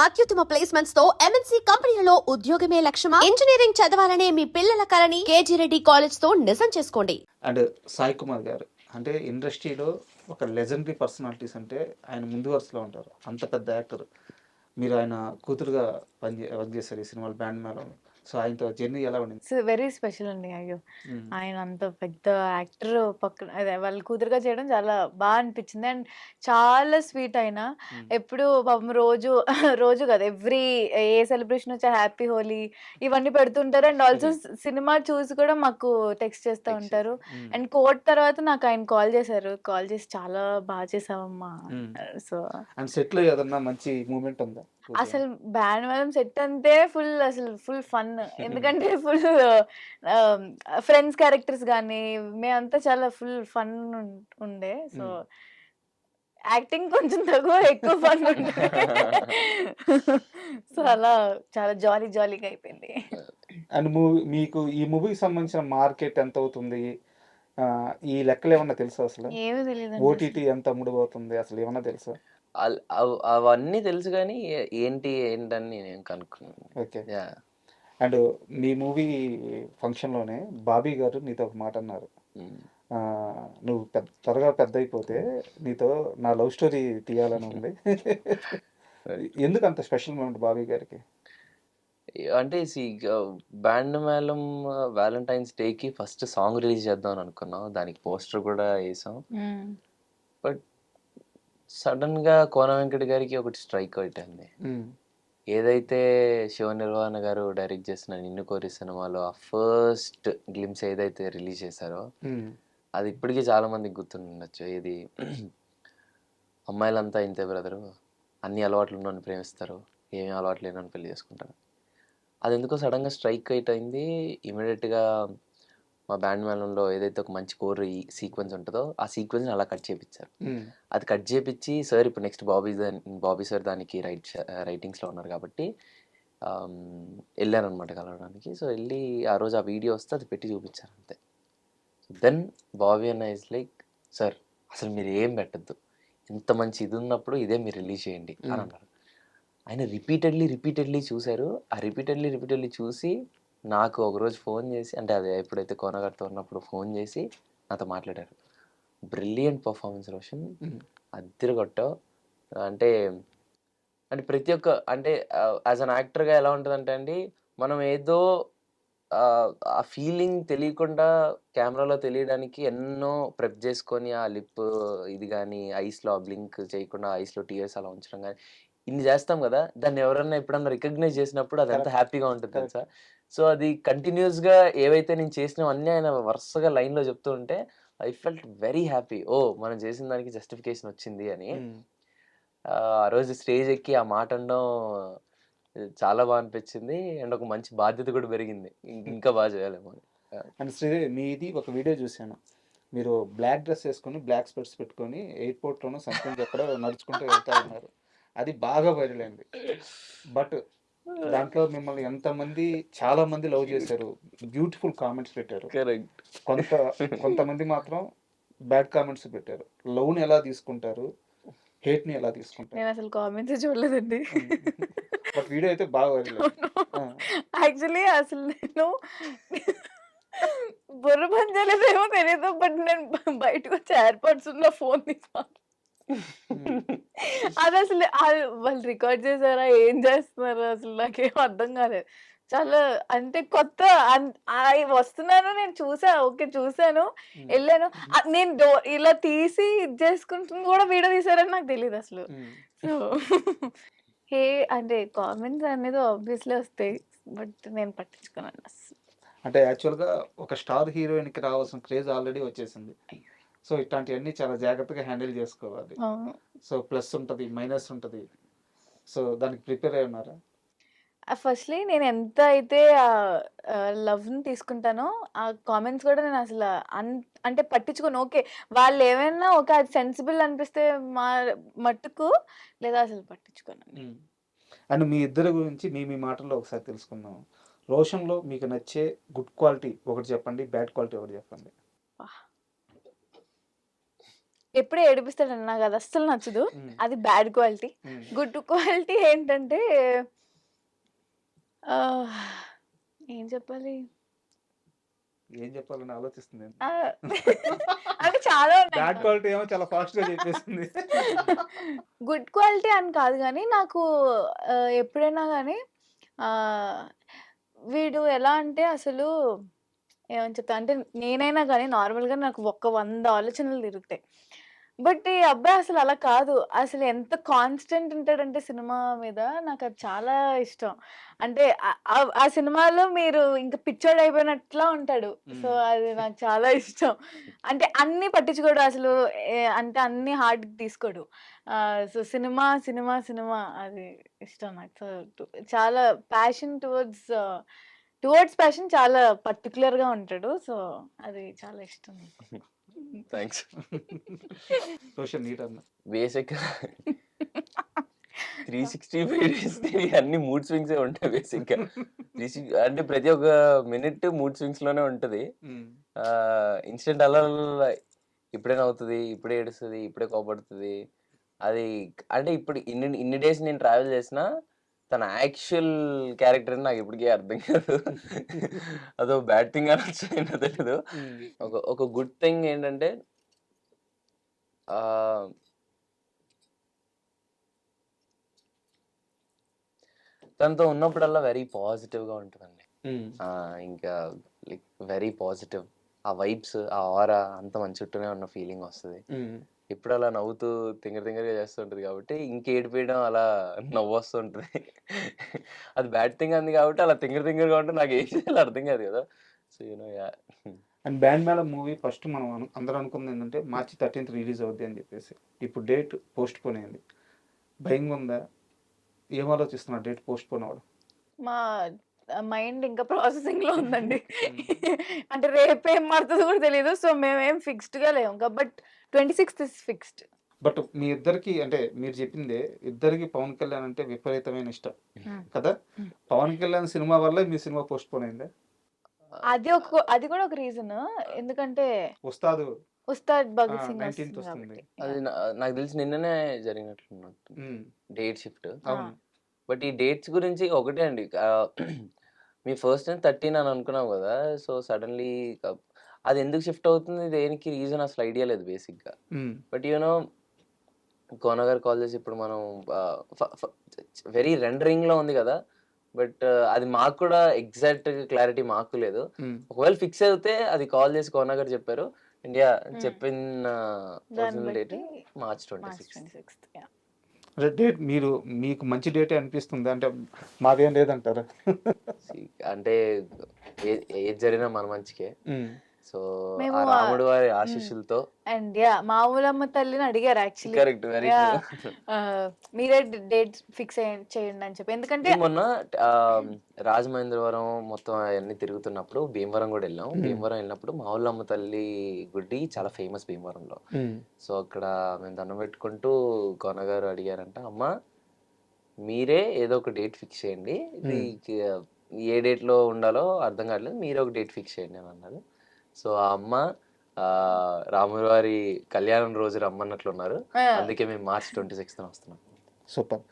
అత్యుత్తమ ప్లేస్మెంట్స్ తో ఎంఎన్సీ కంపెనీలలో ఉద్యోగమే లక్ష్యమా? ఇంజనీరింగ్ చదవాలనే మీ పిల్లల కలని కేజీ రెడ్డి కాలేజ్ తో నిజం చేసుకోండి. అండ్ సాయి కుమార్ గారు అంటే ఇండస్ట్రీలో ఒక లెజెండరీ పర్సనాలిటీస్ అంటే ఆయన ముందు వరుసలో ఉంటారు. అంత పెద్ద యాక్టర్. మీరు ఆయన కూతురుగా వర్క్ చేశారు ఈ సినిమాలో బ్యాండ్ మేళం. సో ఆయనతో జర్నీ ఎలా ఉండింది? సో వెరీ స్పెషల్ అండి. అయ్యో! ఆయన అంత పెద్ద యాక్టర్ పక్కన అదే వాళ్ళ కూతురుగా చేయడం చాలా అనిపించింది. అండ్ చాలా స్వీట్ ఆయన. ఎప్పుడు పాపం రోజు రోజు కాదు ఎవ్రీ ఏ సెలబ్రేషన్ వచ్చా హ్యాపీ హోలీ ఇవన్నీ పెడుతుంటారు. అండ్ ఆల్సో సినిమా చూసి కూడా మాకు టెక్స్ట్ చేస్తూ ఉంటారు. అండ్ కోర్ట్ తర్వాత నాకు ఆయన కాల్ చేశారు. కాల్ చేసి చాలా బాగా చేసావమ్మా. సో అండ్ సెట్ లో ఏదన్నా మంచి మూమెంట్ ఉందా? అసలు బ్యాండ్ మేళం సెట్ అంతే ఫుల్ ఫన్. ఎందుకంటే ఫుల్ ఫ్రెండ్స్ క్యారెక్టర్స్ కానీ మేమంతా చాలా ఫుల్ ఫన్ ఉండే. సో యాక్టింగ్ కొంచెం తక్కువ ఎక్కువ ఫన్ ఉండే. సో అలా చాలా జాలీగా అయిపోయింది. అండ్ మీకు ఈ మూవీకి సంబంధించిన మార్కెట్ ఎంత అవుతుంది? ఈ లెక్కలు ఏమన్నా తెలుసా? అసలు ఏమీ తెలియదు. ఓటీటీ ఎంత అమ్ముడుపోతుంది అసలు ఏమన్నా తెలుసా? అవన్నీ తెలుసు కానీ ఏంటని నేను కనుక్కున్నాను. ఓకే. అండ్ మీ మూవీ ఫంక్షన్లోనే బాబీ గారు నీతో ఒక మాట అన్నారు. నువ్వు త్వరగా పెద్ద అయిపోతే నీతో నా లవ్ స్టోరీ తీయాలని ఉంది. ఎందుకు అంత స్పెషల్ మూమెంట్ బాబీ గారికి? అంటే బ్యాండ్ మేళం వ్యాలంటైన్స్ డేకి ఫస్ట్ సాంగ్ రిలీజ్ చేద్దాం అని అనుకున్నాం. దానికి పోస్టర్ కూడా వేసాం. బట్ సడన్ గా కోన వెంకట గారికి ఒకటి స్ట్రైక్ అవుతుంది. ఏదైతే శివ నిర్వాణ గారు డైరెక్ట్ చేసిన నిన్ను కోరి సినిమాలో ఆ ఫస్ట్ గ్లిమ్స్ ఏదైతే రిలీజ్ చేశారో అది ఇప్పటికీ చాలా మందికి గుర్తుండొచ్చు. ఇది అమ్మాయిలంతా ఇంతే బ్రదరు, అన్ని అలవాట్లు ఉన్నోని ప్రేమిస్తారు, ఏమీ అలవాట్లు లేనని పెళ్లి చేసుకుంటారు. అది ఎందుకో సడన్ గా స్ట్రైక్ అయింది. ఇమీడియట్ గా మా బ్యాండ్ మేళంలో ఏదైతే ఒక మంచి కోర్ సీక్వెన్స్ ఉంటుందో ఆ సీక్వెన్స్ అలా కట్ చేయించారు. అది కట్ చేయించి సార్ ఇప్పుడు నెక్స్ట్ బాబీ సార్ దానికి రైటింగ్స్లో ఉన్నారు కాబట్టి వెళ్ళారనమాట కలవడానికి. సో వెళ్ళి ఆ రోజు ఆ వీడియో వస్తే అది పెట్టి చూపించారు అంతే. దెన్ బాబీ అన్న ఇస్ లైక్ సార్ అసలు మీరు ఏం పెట్టద్దు, ఇంత మంచి ఇది ఉన్నప్పుడు ఇదే మీరు రిలీజ్ చేయండి అని అన్నారు. ఆయన రిపీటెడ్లీ చూశారు. ఆ రిపీటెడ్లీ చూసి నాకు ఒకరోజు ఫోన్ చేసి, అంటే అదే ఎప్పుడైతే కోనగారితో ఉన్నప్పుడు ఫోన్ చేసి నాతో మాట్లాడారు. బ్రిలియంట్ పర్ఫార్మెన్స్ రోషన్, అద్దరు కొట్టావు. అంటే ప్రతి ఒక్క అంటే యాజ్ అన్ యాక్టర్గా ఎలా ఉంటుందంటే అండి, మనం ఏదో ఆ ఫీలింగ్ తెలియకుండా కెమెరాలో తెలియడానికి ఎన్నో ప్రెప్ చేసుకొని ఆ లిప్ ఇది కానీ ఐస్లో బ్లింక్ చేయకుండా ఐస్లో టీయర్స్ అలా ఉంచడం కానీ ఇన్ని చేస్తాం కదా. దాన్ని ఎవరన్నా ఎప్పుడన్నా రికగ్నైజ్ చేసినప్పుడు అది ఎంత హ్యాపీగా ఉంటుంది తెలుసా. సో అది కంటిన్యూస్గా ఏవైతే నేను చేసినా అన్నీ ఆయన వరుసగా లైన్లో చెప్తూ ఉంటే ఐ ఫెల్ట్ వెరీ హ్యాపీ. ఓ మనం చేసిన దానికి జస్టిఫికేషన్ వచ్చింది అని. ఆ రోజు స్టేజ్ ఎక్కి ఆ మాట అనడం చాలా బాగా అనిపించింది. అండ్ ఒక మంచి బాధ్యత కూడా పెరిగింది, ఇంకా బాగా చేయాలేమో అని. అండ్ శ్రీ మీది ఒక వీడియో చూశాను. మీరు బ్లాక్ డ్రెస్ వేసుకొని బ్లాక్ స్పెట్స్ పెట్టుకొని ఎయిర్పోర్ట్లోనూ సంథింగ్ ఎక్కడో నడుచుకుంటూ వెళ్తా ఉన్నారు. అది బాగా వైరల్ అయింది. బట్ దాంట్లో మిమ్మల్ని చాలా మంది లవ్ చేశారు, బ్యూటిఫుల్ కామెంట్స్ పెట్టారు. కొంతమంది మాత్రం బ్యాడ్ కామెంట్స్ పెట్టారు. లవ్ ని ఎలా తీసుకుంటారు, హేట్ ని ఎలా తీసుకుంటారు? నేను అసలు కామెంట్స్ చూడలేదండి. బట్ వీడియో అయితే బాగా వైరల్. యాక్చువల్లీ అసలు నేను బుర్ర పని చేయలేదేమో తెలియదు. బట్ నేను బయటకు వచ్చి ఎయిర్పోర్ట్స్ ఉన్న ఫోన్ తీసుకున్నాను. అది అసలు వాళ్ళు రికార్డ్ చేశారా ఏం చేస్తున్నారు అసలు నాకేం అర్థం కాలేదు. చాలా అంటే కొత్త వస్తున్నాను, నేను చూసాను వెళ్ళాను. నేను ఇలా తీసి ఇది చేసుకుంటుంది కూడా వీడియో తీసారని నాకు తెలియదు అసలు. సో హే అంటే కామెంట్స్ అనేది ఆబ్వియస్లీ వస్తాయి, బట్ నేను పట్టించుకున్నాను అసలు. అంటే యాక్చువల్గా ఒక స్టార్ హీరోయిన్కి రావాల్సిన క్రేజ్ ఆల్రెడీ వచ్చేసింది. సో ఇట్లాంటివన్నీ చాలా జాగ్రత్తగా హ్యాండిల్ చేసుకోవాలి. సో ప్లస్ ఉంటుంది, మైనస్ ఉంటుంది. సో దానికి ప్రిపేర్ అయి ఉన్నారా? ఫస్ట్లీ నేను ఎంత అయితే లవ్ని తీసుకుంటానో ఆ కామెంట్స్ కూడా నేను అసలు అంటే పట్టించుకోను. ఓకే వాళ్ళు ఏమైనా ఒక అది సెన్సిబుల్ అనిపిస్తే మట్టుకు లేదా అసలు పట్టించుకోను. అండ్ మీ ఇద్దరి గురించి మీ మాటల్లో ఒకసారి తెలుసుకుందాం. రోషన్లో మీకు నచ్చే గుడ్ క్వాలిటీ ఒకటి చెప్పండి, బ్యాడ్ క్వాలిటీ ఒకటి చెప్పండి. ఎప్పుడే ఏడిపిస్తాడండి. నాకు అది అస్సలు నచ్చదు. ఉమ్, అది బ్యాడ్ క్వాలిటీ. ఉమ్, గుడ్ క్వాలిటీ ఏంటంటే ఆహ్, ఏం చెప్పాలి? ఏం చెప్పాలని ఆలోచిస్తుంది. అంటే చాలా బ్యాడ్ ఉన్నాయి. క్వాలిటీ ఏమో చాలా ఫాస్ట్ గా చెప్పేసింది. గుడ్ క్వాలిటీ అని కాదు గానీ, నాకు ఎప్పుడైనా గానీ ఆహ్, వీడు ఎలా అంటే అసలు ఏమని చెప్తా అంటే నేనైనా గానీ నార్మల్‌గా నాకు ఒక 100 ఆలోచనలు తిరుగుతాయి. బట్ ఈ అబ్బాయి అసలు అలా కాదు. అసలు ఎంత కాన్స్టెంట్ ఉంటాడంటే సినిమా మీద నాకది చాలా ఇష్టం. అంటే ఆ సినిమాలో మీరు ఇంక పిచ్చోడయిపోయినట్లా ఉంటాడు. సో, ఉమ్, అది నాకు చాలా ఇష్టం. అంటే అన్నీ పట్టించుకోడు అసలు. అంటే అన్నీ హార్ట్‌కి తీసుకోడు. సో, సినిమా, సినిమా, సినిమా అది ఇష్టం నాకు. సో, చాలా ప్యాషన్ టువర్డ్స్ ప్యాషన్ చాలా పర్టిక్యులర్‌గా ఉంటాడు. సో, అది చాలా ఇష్టం నాకు. థ్యాంక్స్. సోషల్ నీట్ అన్న. బేసిక్‌గా 365 డేస్ తిరిగి అన్ని మూడ్ స్వింగ్సే ఉంటాయి బేసిక్‌గా. అంటే ప్రతి ఒక్క మినిట్ మూడ్ స్వింగ్స్‌లోనే ఉంటది. ఉమ్, ఇన్సిడెంట్ అలా ఇప్పుడే నవ్వుతది, ఇప్పుడే ఏడుస్తది, ఇప్పుడే కోపడుతది. అది అంటే ఇప్పుడు ఇన్ని డేస్ నేను ట్రావెల్ చేసినా తన యాక్చువల్ క్యారెక్టర్ అని నాకు ఇప్పటికీ అర్థం కాదు. అదో బ్యాడ్ థింగ్ అనొచ్చో ఏంటో తెలీదు. ఉమ్, ఒక గుడ్ థింగ్ ఏంటంటే ఆహ్, తనతో ఉన్నప్పుడల్లా వెరీ పాజిటివ్‌గా ఉంటదండి. ఉమ్, ఇంకా లైక్ వెరీ పాజిటివ్. ఆ వైబ్స్, ఆ ఆరా అంతా మన చుట్టూనే ఉన్న ఫీలింగ్ వస్తది. ఉమ్. ఎప్పుడు అలా నవ్వుతూ తింగరగా చేస్తుంటది కాబట్టి ఇంకేడిపియడం అలా నవ్వొస్తుంటది. అది బ్యాడ్ థింగ్ అంది కాబట్టి అలా తింగరగా ఉంటే నాకు ఏం చేయాలో అర్థం కాదు కదా! So, yeah! అండ్ బ్యాండ్ మేళం మూవీ ఫస్ట్ మనం అందరూ అనుకుంది ఏంటంటే మార్చి 13th రిలీజ్ అవుద్ది అని చెప్పేసి. ఇప్పుడు డేట్ పోస్ట్ పోన్ అయింది. భయంగా ఉందా? ఏం ఆలోచిస్తున్నారు డేట్ పోస్ట్ పోన్ అవ్వడం? మా మైండ్ ఇంకా ప్రాసెసింగ్‌లో ఉందండి. అంటే రేపేం మారుతదో కూడా తెలీదు. సో, మేమేం ఫిక్స్డ్‌గా లేము. బట్ 26థ్ ఇస్ ఫిక్స్డ్. బట్ మీ ఇద్దరికి అంటే మీరు చెప్పిందే ఇద్దరికి పవన్ కళ్యాణ్ అంటే విపరీతమైన ఇష్టం కదా? Hmm. పవన్ కళ్యాణ్ సినిమా వల్ల మీ సినిమా పోస్ట్ పోన్ అయిందా? అది కూడా ఒక రీజన్. ఎందుకంటే ఉస్తాదు ఉస్తాద్ భగత్ సింగ్ 19th వస్తుంది వస్తుంది. కాబట్టి. అది నాకు తెలిసి నిన్ననే జరిగినట్లున్నట్టు ఉమ్, డేట్ షిఫ్ట్. అవును. బట్ ఈ డేట్స్ గురించి ఒకటే అండి. మీ ఫస్ట్ టైం 13 అని అనుకున్నాం కదా! సో, సడెన్‌లీ అది ఎందుకు షిఫ్ట్ అవుతుంది? దేనికి రీజన్ అసలు ఐడియా లేదు బేసిక్‌గా. ఉమ్, బట్ కోన గారు కాల్ చేసి ఇప్పుడు మనం వెరీ రెండరింగ్‌లో ఉంది కదా! బట్ అది మాకు కూడా ఎగ్జాక్ట్ క్లారిటీ మాకు లేదు. ఉమ్. ఒకవేళ ఫిక్స్ అవుతే అది కాల్ చేసి కోన గారు చెప్పారు. ఇండియా చెప్పిన దాన్ని ఒరిజినల్ డేట్ బట్టి మార్చ్ మార్చ్ 26. 26థ్. అంటే డేట్ మీకు మంచి డేటే అనిపిస్తుంది అంటే మాదేం లేదంటారా? అంటే ఏది జరిగినా మన మంచికే. ఉమ్, సో, మేము ఆ రాముడి వారి ఆశీస్సులతో అండ్ మామూలమ్మ తల్లిని అడిగారు యాక్చువల్లీ. కరెక్ట్. Very true. మీరే డేట్ ఫిక్స్ చేయండి అని చెప్పి. ఎందుకంటే నేను మొన్న రాజమహేంద్రవరం మొత్తం అయన్నీ తిరుగుతున్నప్పుడు భీమవరం కూడా వెళ్ళాం. భీమవరం వెళ్ళినప్పుడు మా ఊళ్ళమ్మ తల్లి గుడి చాలా ఫేమస్ భీమవరంలో. ఉమ్, సో, అక్కడ మేము దండం పెట్టుకుంటూ కొనగారు అడిగారంట, అమ్మ మీరే ఏదో ఒక డేట్ ఫిక్స్ చేయండి. ఇది ఏ డేట్లో ఉండాలో అర్థం కావట్లేదు. మీరే ఒక డేట్ ఫిక్స్ చేయండి అని అన్నారు. సో, ఆ అమ్మ రాముల వారి కళ్యాణం రోజు రమ్మన్నట్లున్నారు. అందుకే మేము మార్చ్ 26న వస్తున్నాం. సూపర్.